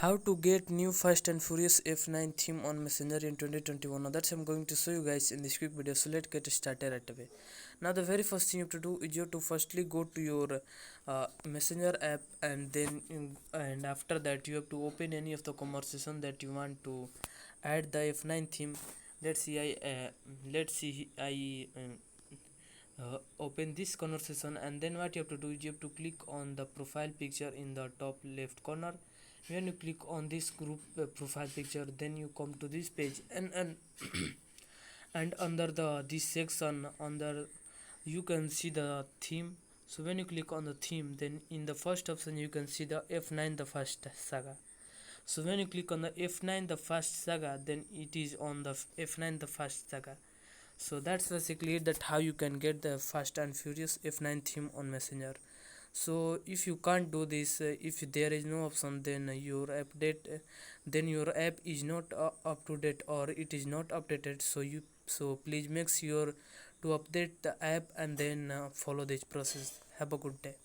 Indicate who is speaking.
Speaker 1: How to get new Fast and Furious F9 theme on Messenger in 2021. Now that's I'm going to show you guys in this quick video, so let's get started right away. Now the very first thing you have to do is you have to firstly go to your Messenger app, and then and after that you have to open any of the conversation that you want to add the F9 theme. Let's see I open this conversation, and then what you have to do is you have to click on the profile picture in the top left corner. When you click on this group profile picture, then you come to this page, and and under the this section under you can see the theme. So when you click on the theme, then in the first option you can see the F9 the first saga. So when you click on the F9 the first saga, then it is on the F9 the first saga. So that's basically it, that how you can get the Fast and Furious F9 theme on Messenger. So if you can't do this, if there is no option, then then your app is not up to date, or it is not updated. So please make sure to update the app, and then follow this process. Have a good day.